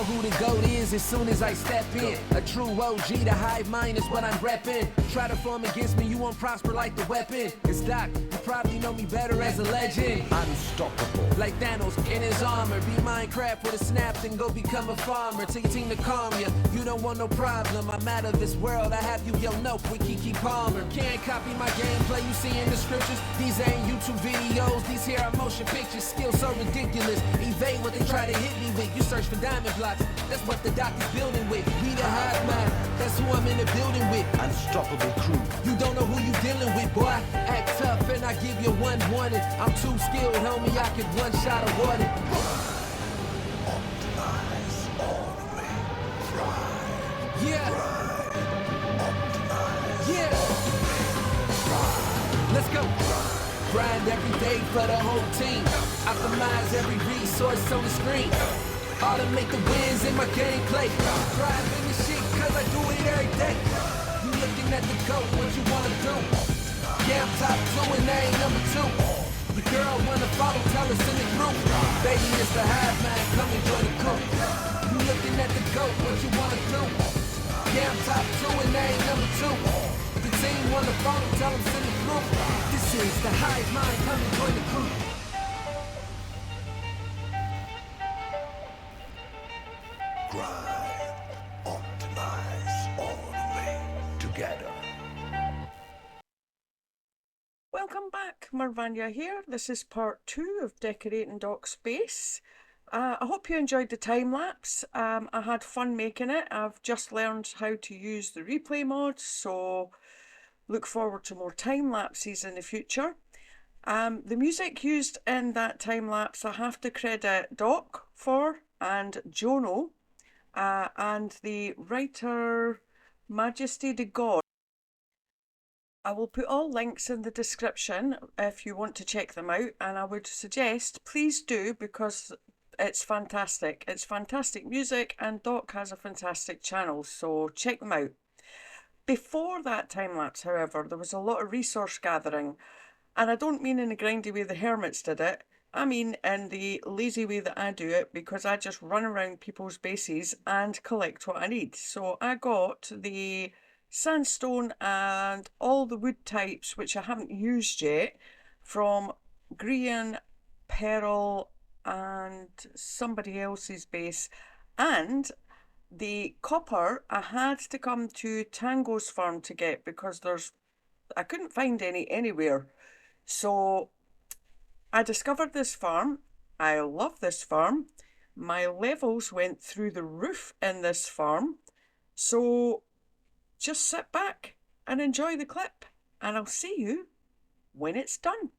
who the GOAT is as soon as I step in. A true OG, the hive mind is what I'm reppin'. Try to form against me, you won't prosper like the weapon. It's Doc, you probably know me better as a legend. Unstoppable. Like Thanos in his armor. Be Minecraft with a snap, then go become a farmer. Tell your team to calm ya, you don't want no problem. I'm out of this world, I have you yell nope with Kiki Palmer. Can't copy my gameplay you see in the scriptures. These ain't YouTube videos, these here are motion pictures. Skills so ridiculous, evade what they try to hit me with. You search for diamond blocks, that's what the doc is building with. We the hive mind, that's who I'm in the building with. Unstoppable crew. You don't know who you dealing with, boy. Act tough and I give you one warning. I'm too skilled, homie, I can one shot award it. Optimize all the way. Thrive. Yeah. Optimize. Yeah. Let's go. Grind every day for the whole team. Optimize every resource on the screen. Automate the wins in my gameplay. Drive in the shit cause I do it every day. You looking at the GOAT, what you wanna do? Yeah, I'm top 2 and they ain't number 2. Your girl wanna follow, tell us in the group. Baby, it's the hive man, come and join the crew. You looking at the GOAT, what you wanna do? Yeah, I'm top 2 and they ain't number 2. The team wanna follow, tell them in the group. This is the hive mind, come and join the crew. Grind. Optimize all the way. Together. Welcome back, Mervania here. This is part 2 of decorating Doc Space. I hope you enjoyed the time lapse. I had fun making it. I've just learned how to use the replay mod, so look forward to more time lapses in the future. The music used in that time lapse I have to credit Doc for, and Jono, and the writer Majesty de God. I will put all links in the description if you want to check them out, and I would suggest please do, because it's fantastic. It's fantastic music and Doc has a fantastic channel, so check them out. Before that time lapse, however, there was a lot of resource gathering, and I don't mean in the grindy way the hermits did it. I mean in the lazy way that I do it, because I just run around people's bases and collect what I need. So I got the sandstone and all the wood types which I haven't used yet from Grian, Pearl and somebody else's base, and the copper I had to come to Tango's farm to get because I couldn't find any anywhere. So I discovered this farm. I love this farm. My levels went through the roof in this farm. So just sit back and enjoy the clip, and I'll see you when it's done.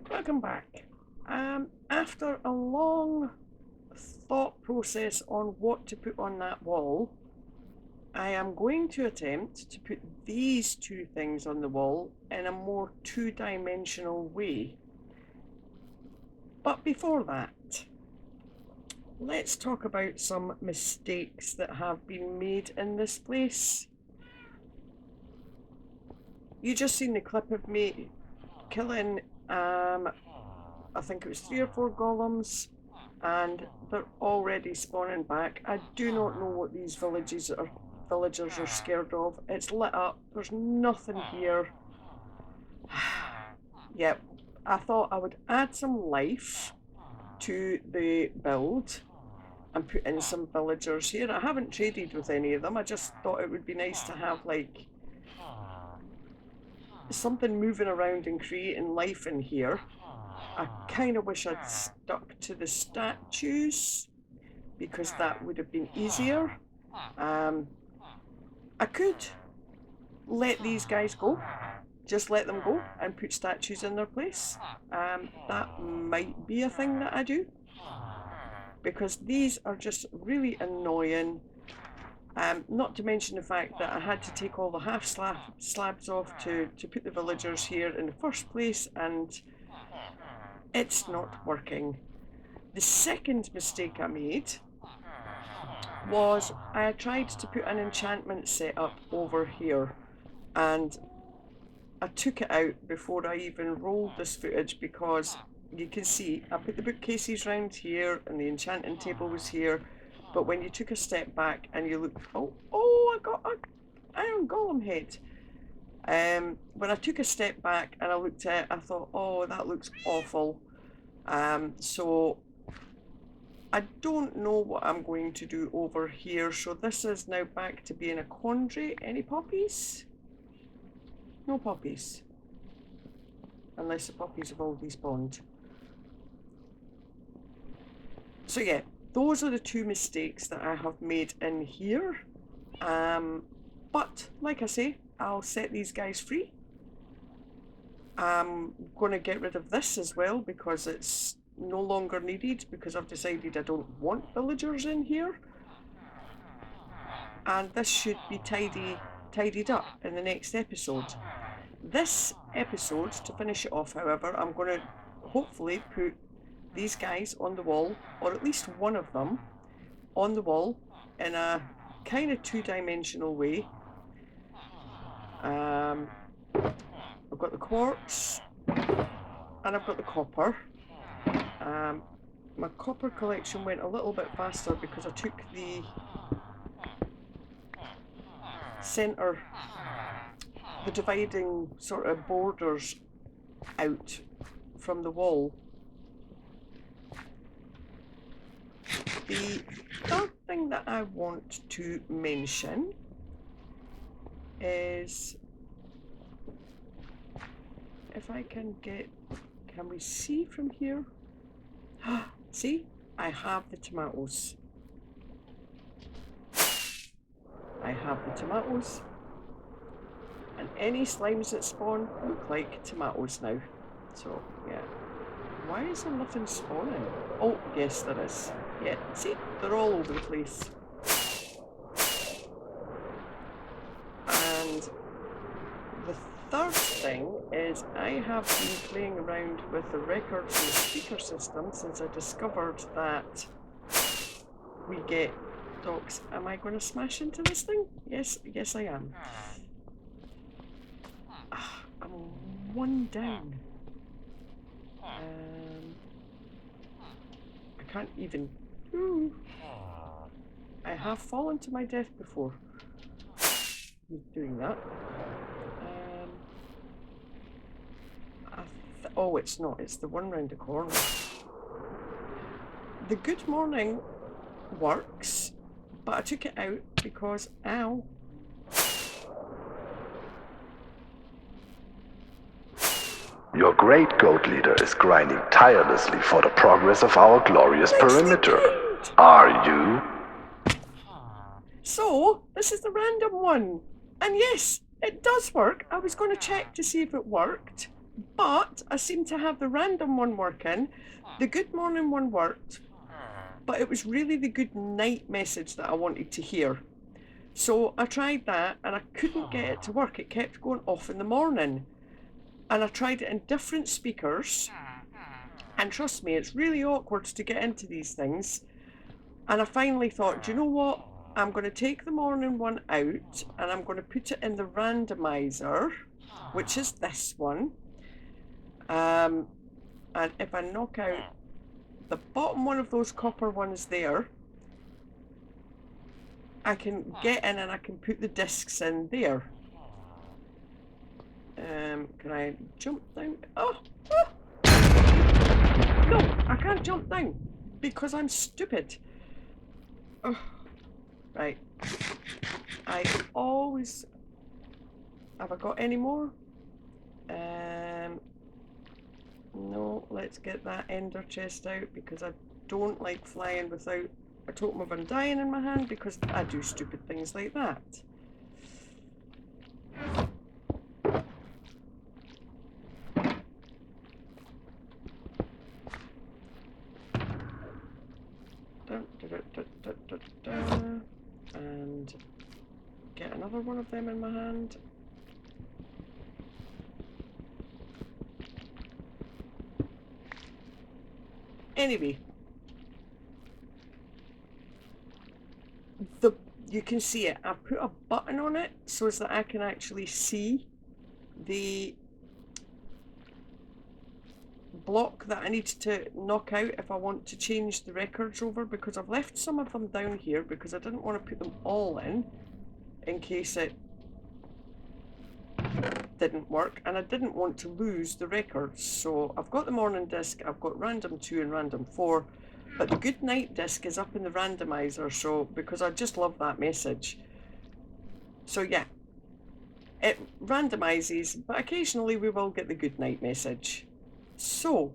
Welcome back. After a long thought process on what to put on that wall, I am going to attempt to put these two things on the wall in a more two-dimensional way. But before that, let's talk about some mistakes that have been made in this place. you just seen the clip of me killing, I think it was 3 or 4 golems, and they're already spawning back. I do not know what these villagers are scared of. It's lit up. There's nothing here. Yep, I thought I would add some life to the build and put in some villagers here. I haven't traded with any of them. I just thought it would be nice to have like something moving around and creating life in here. I kind of wish I'd stuck to the statues because that would have been easier. I could let these guys go, just let them go and put statues in their place. That might be a thing that I do, because these are just really annoying. Not to mention the fact that I had to take all the half slabs off to put the villagers here in the first place, and it's not working. The second mistake I made was I tried to put an enchantment setup over here, and I took it out before I even rolled this footage, because you can see I put the bookcases round here and the enchanting table was here, but when you took a step back and you look, oh, I got an iron golem head. When I took a step back and I looked at it, I thought, oh, that looks awful. So I don't know what I'm going to do over here. So this is now back to being a quandary. Any poppies? No poppies. Unless the poppies have all despawned. So yeah, those are the 2 mistakes that I have made in here. But like I say, I'll set these guys free. I'm going to get rid of this as well because it's no longer needed, because I've decided I don't want villagers in here. And this should be tidied up in the next episode. This episode, to finish it off, however, I'm going to hopefully put these guys on the wall, or at least one of them on the wall, in a kind of 2-dimensional way. I've got the quartz and I've got the copper. My copper collection went a little bit faster because I took the centre, the dividing sort of borders out from the wall. The third thing that I want to mention is, if I can we see from here? See, I have the tomatoes. I have the tomatoes. And any slimes that spawn look like tomatoes now. So, yeah. Why is there nothing spawning? Oh, yes, there is. Yeah, see, they're all over the place. And the third thing is I have been playing around with the records and the speaker system since I discovered that we get dogs. Am I going to smash into this thing? Yes, I am. I'm 1 down. I can't even. Ooh. I have fallen to my death before. Doing that. Oh, it's not. It's the one round the corner. The good morning works, but I took it out because, ow. Your great goat leader is grinding tirelessly for the progress of our glorious perimeter. Are you? So, this is the random one. And yes, it does work. I was going to check to see if it worked, but I seem to have the random one working. The good morning one worked, but it was really the good night message that I wanted to hear. So I tried that and I couldn't get it to work. It kept going off in the morning. And I tried it in different speakers. And trust me, it's really awkward to get into these things. And I finally thought, do you know what? I'm going to take the morning one out and I'm going to put it in the randomizer. which is this one. And if I knock out the bottom one of those copper ones there, I can get in and I can put the discs in there. Can I jump down? Oh! No, I can't jump down because I'm stupid. Oh. Right. I always... Have I got any more? No, let's get that ender chest out because I don't like flying without a totem of undying in my hand because I do stupid things like that. And get another one of them in my hand. Anyway, you can see it. I've put a button on it so that I can actually see the block that I need to knock out if I want to change the records over, because I've left some of them down here because I didn't want to put them all in case it didn't work, and I didn't want to lose the records. So I've got the morning disc, I've got random 2 and random 4, but the good night disc is up in the randomizer, so because I just love that message. So yeah, it randomizes, but occasionally we will get the good night message. So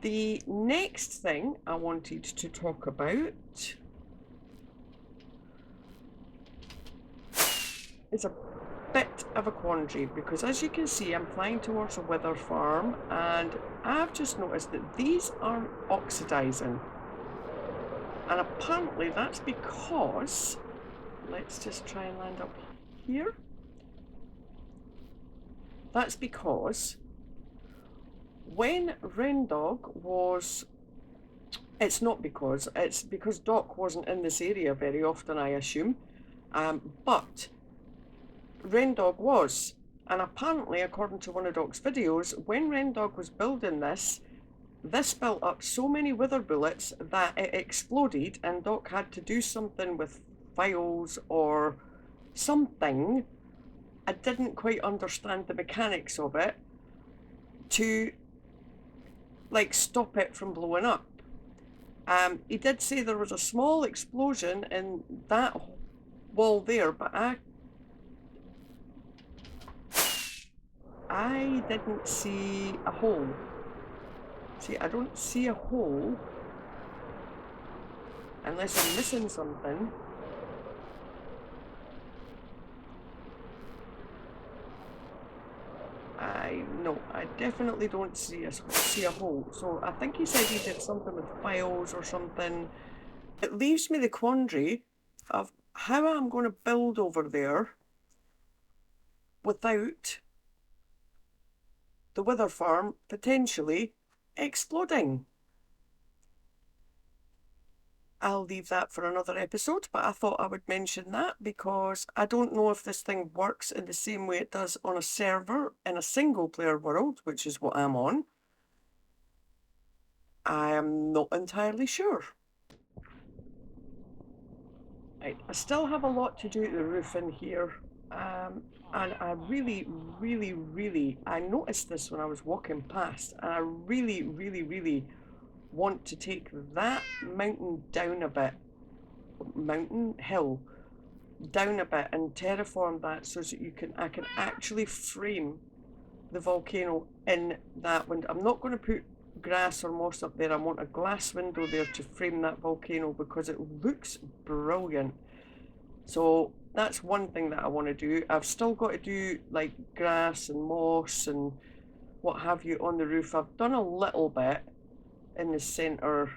the next thing I wanted to talk about is a bit of a quandary, because as you can see I'm flying towards a wither farm and I've just noticed that these aren't oxidizing, and apparently that's because, let's just try and land up here, that's because when Rendog was, it's because Doc wasn't in this area very often, I assume, but Rendog was, and apparently according to one of Doc's videos, when Rendog was building this built up so many wither bullets that it exploded, and Doc had to do something with files or something. I didn't quite understand the mechanics of it to like stop it from blowing up. He did say there was a small explosion in that wall there, but I didn't see a hole. See, I don't see a hole unless I'm missing something. No, I definitely don't see a hole. So I think he said he did something with files or something. It leaves me the quandary of how I'm going to build over there without the wither farm potentially exploding. I'll leave that for another episode, but I thought I would mention that because I don't know if this thing works in the same way it does on a server in a single player world, which is what I'm on. I am not entirely sure. Right, I still have a lot to do to the roof in here. And I really, I noticed this when I was walking past, and I really want to take that mountain down a bit, hill down a bit, and terraform that so that I can actually frame the volcano in that window. I'm not going to put grass or moss up there. I want a glass window there to frame that volcano because it looks brilliant. So that's one thing that I want to do. I've still got to do like grass and moss and what have you on the roof. I've done a little bit in the centre.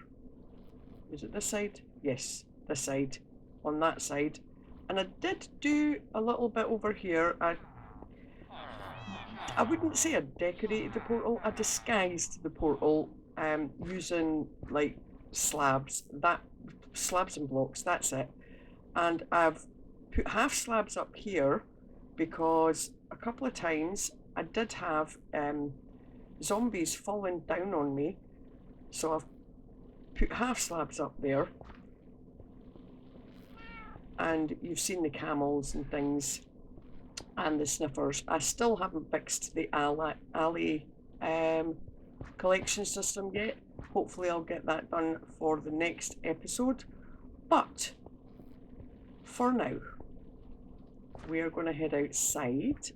Is it this side? Yes, this side, on that side. And I did do a little bit over here. I wouldn't say I decorated the portal, I disguised the portal using like slabs and blocks, that's it. And I've put half slabs up here because a couple of times I did have zombies falling down on me, so I've put half slabs up there, and you've seen the camels and things and the sniffers. I still haven't fixed the alley collection system yet. Hopefully I'll get that done for the next episode, but for now we are going to head outside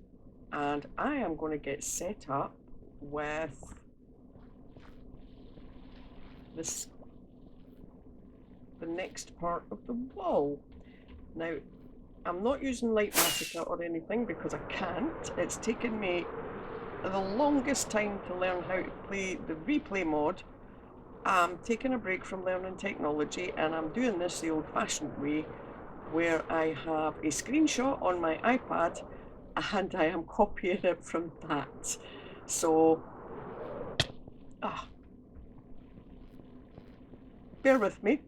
and I am going to get set up with the next part of the wall. Now, I'm not using Litematica or anything because I can't. It's taken me the longest time to learn how to play the replay mod. I'm taking a break from learning technology and I'm doing this the old-fashioned way, where I have a screenshot on my iPad and I am copying it from that. So, bear with me,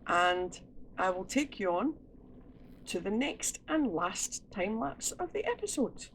and I will take you on to the next and last time lapse of the episode.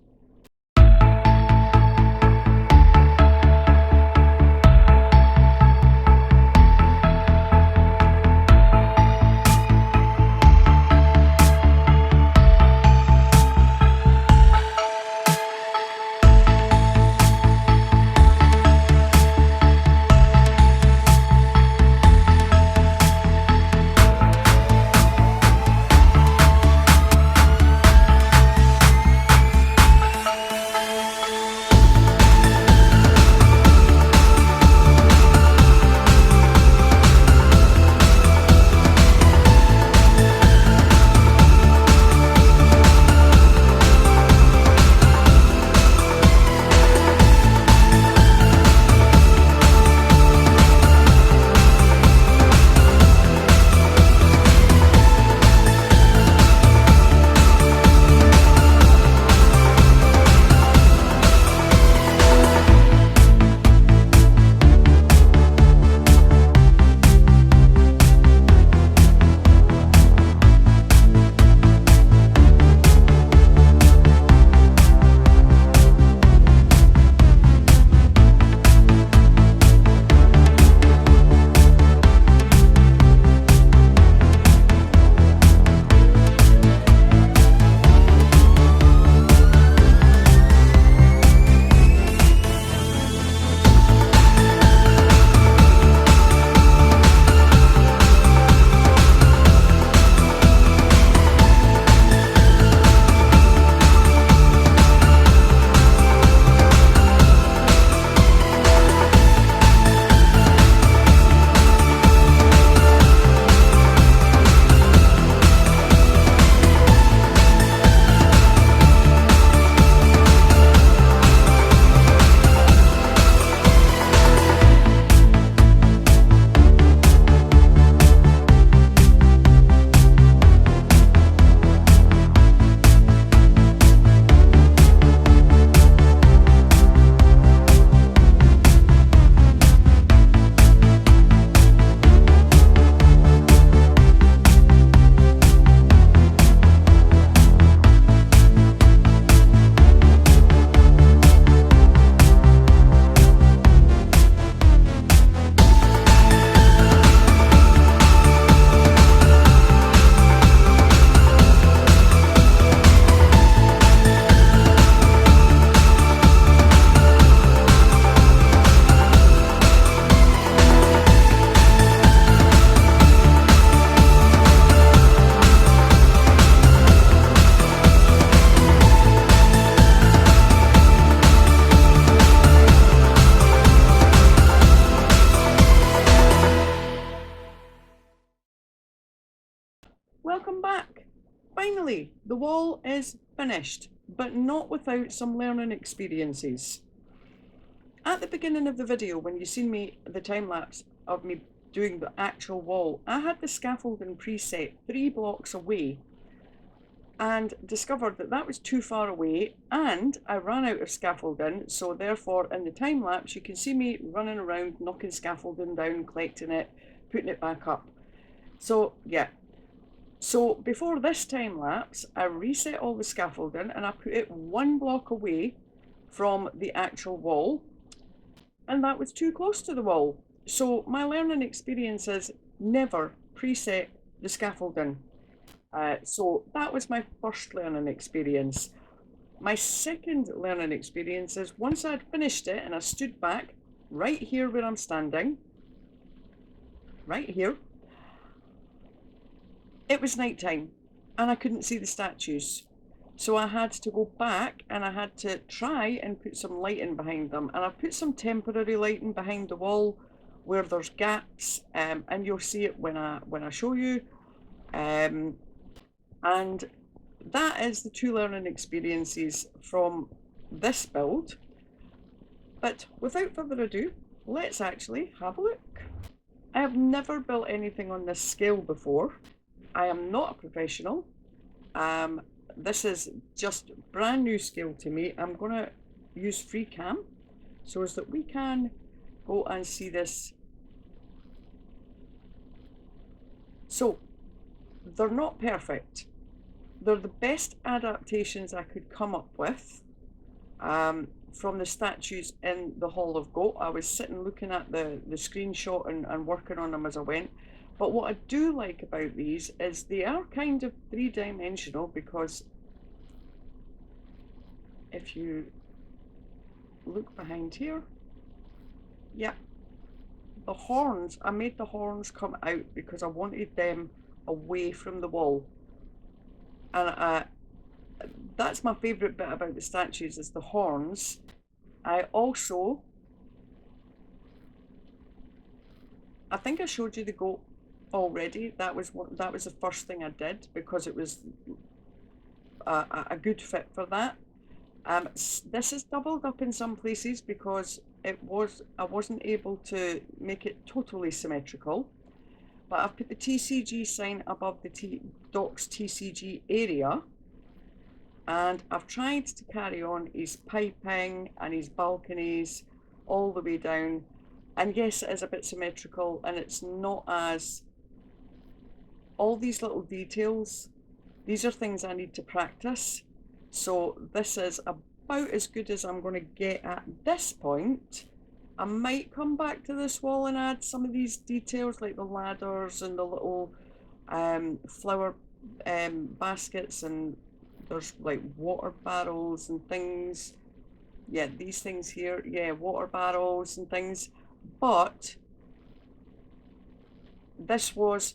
Welcome back! Finally, the wall is finished, but not without some learning experiences. At the beginning of the video, when you seen me, the time lapse of me doing the actual wall, I had the scaffolding preset 3 blocks away and discovered that that was too far away, and I ran out of scaffolding, so therefore in the time lapse you can see me running around knocking scaffolding down, collecting it, putting it back up. So yeah, So before this time lapse, I reset all the scaffolding and I put it 1 block away from the actual wall, and that was too close to the wall. So my learning experience is never preset the scaffolding. So that was my first learning experience. My second learning experience is once I'd finished it and I stood back right here where I'm standing, right here, it was night time and I couldn't see the statues. So I had to go back and I had to try and put some lighting behind them. And I've put some temporary lighting behind the wall where there's gaps, and you'll see it when I show you. And that is the 2 learning experiences from this build. But without further ado, let's actually have a look. I have never built anything on this scale before. I am not a professional. This is just brand new scale to me. I'm going to use FreeCam so as that we can go and see this. So they're not perfect. They're the best adaptations I could come up with from the statues in the Hall of Goat. I was sitting looking at the screenshot and working on them as I went. But what I do like about these is they are kind of 3-dimensional, because if you look behind here, yeah, the horns, I made the horns come out because I wanted them away from the wall. And that's my favourite bit about the statues, is the horns. I think I showed you the goat already. That was the first thing I did because it was a good fit for that. This is doubled up in some places because I wasn't able to make it totally symmetrical. But I've put the TCG sign above the Docks TCG area, and I've tried to carry on his piping and his balconies all the way down. And yes, it is a bit symmetrical, and it's not as... all these little details, these are things I need to practice. So this is about as good as I'm going to get at this point. I might come back to this wall and add some of these details, like the ladders and the little flower baskets, and there's like water barrels and things. Yeah, these things here, yeah, water barrels and things. But this was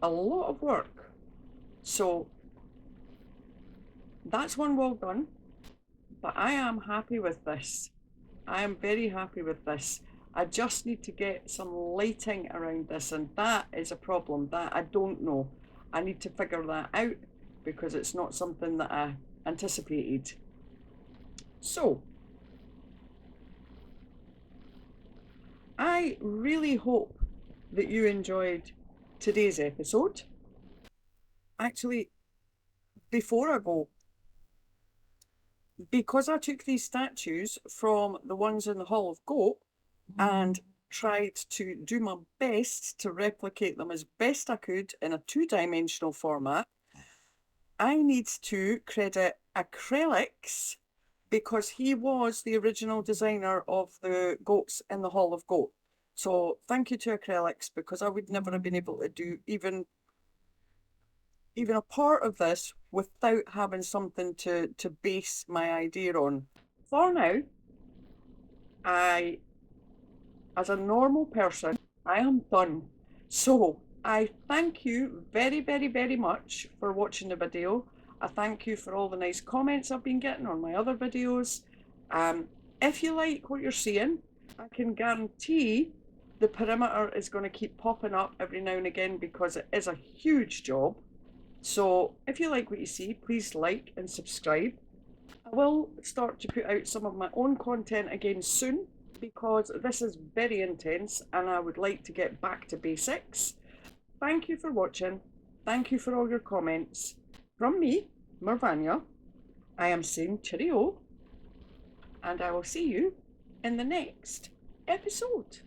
a lot of work. So that's one well done. But I am happy with this. I am very happy with this. I just need to get some lighting around this, and that is a problem that I don't know. I need to figure that out because it's not something that I anticipated. So I really hope that you enjoyed today's episode. Actually, before I go, because I took these statues from the ones in the Hall of Goat and tried to do my best to replicate them as best I could in a 2-dimensional format, I need to credit Acrylics, because he was the original designer of the goats in the Hall of Goat. So thank you to Acrylics, because I would never have been able to do even a part of this without having something to base my idea on. For now, as a normal person, I am done. So I thank you very, very, very much for watching the video. I thank you for all the nice comments I've been getting on my other videos. If you like what you're seeing, I can guarantee the perimeter is going to keep popping up every now and again because it is a huge job. So if you like what you see, please like and subscribe. I will start to put out some of my own content again soon, because this is very intense and I would like to get back to basics. Thank you for watching. Thank you for all your comments. From me, Mervania, I am saying cheerio, and I will see you in the next episode.